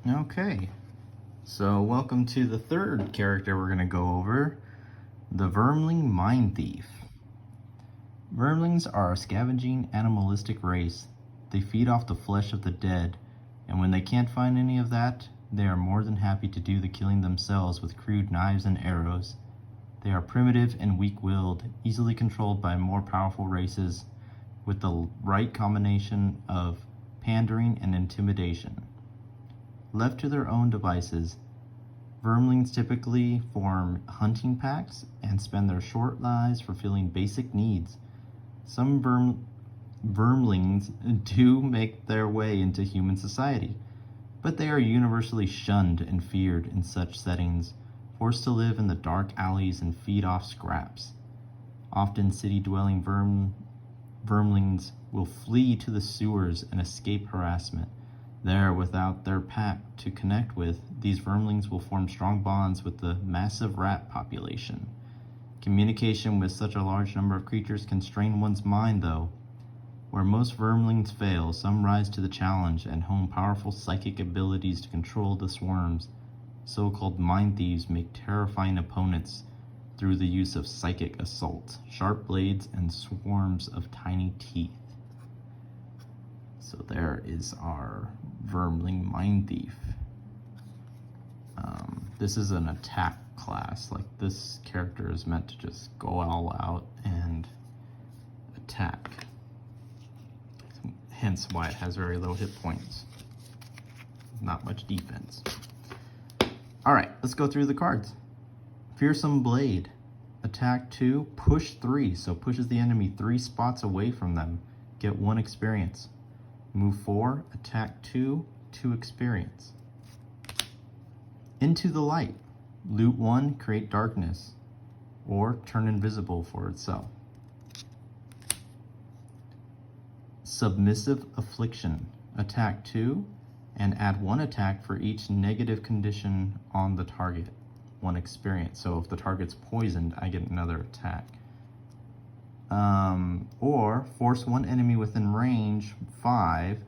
Okay, so welcome to the third character we're going to go over, the Vermling Mindthief. Vermlings are a scavenging animalistic race. They feed off the flesh of the dead, and when they can't find any of that, they are more than happy to do the killing themselves with crude knives and arrows. They are primitive and weak-willed, easily controlled by more powerful races, with the right combination of pandering and intimidation. Left to their own devices, Vermlings typically form hunting packs and spend their short lives fulfilling basic needs. Some Vermlings do make their way into human society, but they are universally shunned and feared in such settings, forced to live in the dark alleys and feed off scraps. Often city-dwelling Vermlings will flee to the sewers and escape harassment. There, without their pack to connect with, these Vermlings will form strong bonds with the massive rat population. Communication with such a large number of creatures can strain one's mind, though. Where most Vermlings fail, some rise to the challenge and hone powerful psychic abilities to control the swarms. So-called mind thieves make terrifying opponents through the use of psychic assault, sharp blades, and swarms of tiny teeth. So there is our Vermling Mindthief. This is an attack class. Like, this character is meant to just go all out and attack. Hence why it has very low hit points. Not much defense. Alright, let's go through the cards. Fearsome Blade. Attack 2, push 3. So pushes the enemy 3 spots away from them. Get 1 experience. Move 4, attack 2, 2 experience. Into the Light. Loot 1, create darkness, or turn invisible for itself. Submissive Affliction. Attack 2, and add 1 attack for each negative condition on the target. 1 experience. So if the target's poisoned, I get another attack. Or force 1 enemy within range 5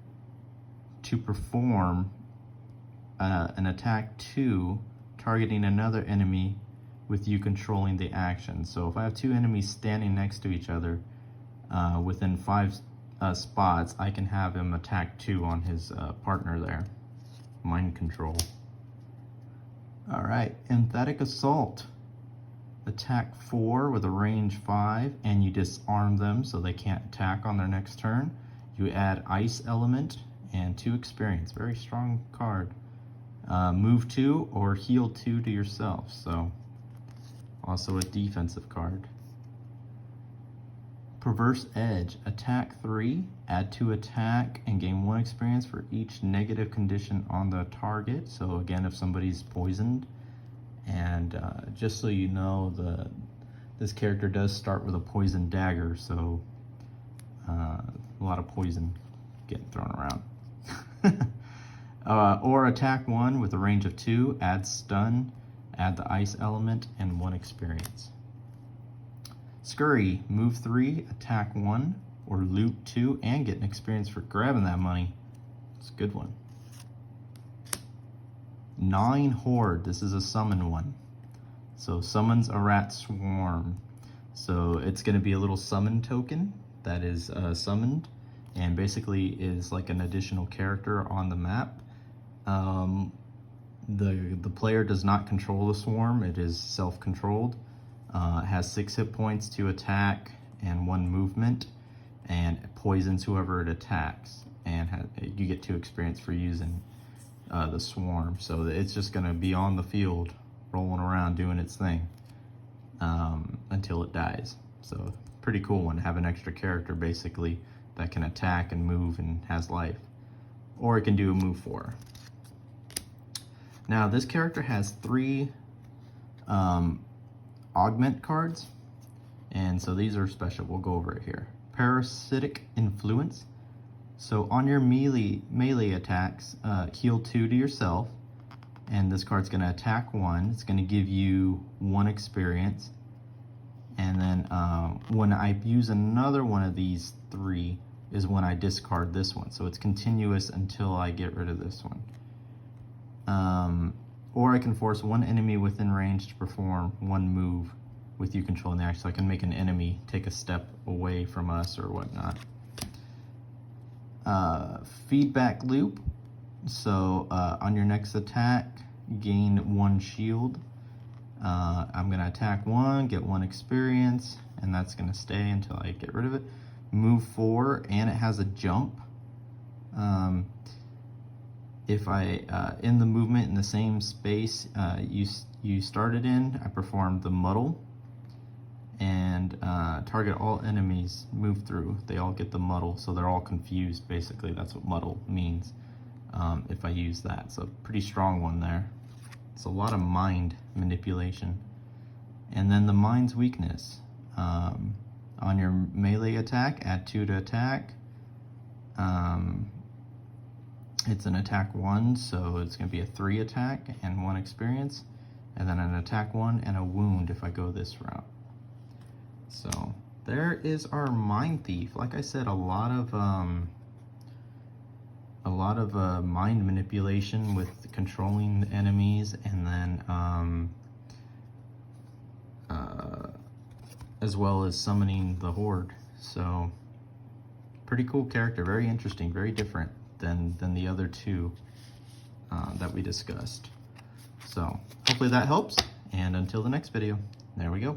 to perform an attack 2 targeting another enemy with you controlling the action. So if I have 2 enemies standing next to each other within 5 spots, I can have him attack 2 on his partner there. Mind control. Alright, Emphatic Assault. Attack 4 with a range 5, and you disarm them so they can't attack on their next turn. You add Ice Element and 2 experience. Very strong card. Move 2 or heal 2 to yourself. So also a defensive card. Perverse Edge. Attack 3, add 2 attack, and gain 1 experience for each negative condition on the target. So again, if somebody's poisoned. And just so you know, this character does start with a poison dagger, so a lot of poison getting thrown around. Or attack 1 with a range of 2, add stun, add the ice element, and 1 experience. Scurry, move 3, attack 1, or loot 2, and get an experience for grabbing that money. It's a good one. Gnawing Horde, this is a summon one. So summons a rat swarm. So it's going to be a little summon token that is summoned, and basically is like an additional character on the map. The player does not control the swarm, it is self-controlled. It has 6 hit points, 2 attack, and 1 movement, and it poisons whoever it attacks, and you get 2 experience for using the swarm. So it's just going to be on the field rolling around doing its thing until it dies. So pretty cool one to have an extra character basically that can attack and move and has life, or it can do a move 4. Now this character has 3 augment cards, and so these are special. We'll go over it here. Parasitic Influence. So on your melee attacks, heal 2 to yourself, and this card's going to attack 1. It's going to give you 1 experience, and then when I use another one of these 3 is when I discard this one. So it's continuous until I get rid of this one. Or I can force one enemy within range to perform one move with you controlling the action. So I can make an enemy take a step away from us or whatnot. Feedback loop. So on your next attack, gain 1 shield. I'm going to attack 1, get 1 experience, and that's going to stay until I get rid of it. Move 4, and it has a jump. If I, in the movement in the same space you started in, I perform the muddle, and target all enemies move through. They all get the muddle, so they're all confused, basically. That's what muddle means, if I use that. It's a pretty strong one there. It's a lot of mind manipulation. And then the mind's weakness. On your melee attack, add 2 to attack. It's an attack 1, so it's going to be a 3 attack and 1 experience, and then an attack 1 and a wound if I go this route. So there is our Mindthief. Like I said, a lot of mind manipulation with controlling the enemies, and then as well as summoning the horde. So pretty cool character, very interesting, very different than the other 2 that we discussed. So hopefully that helps, and until the next video, there we go.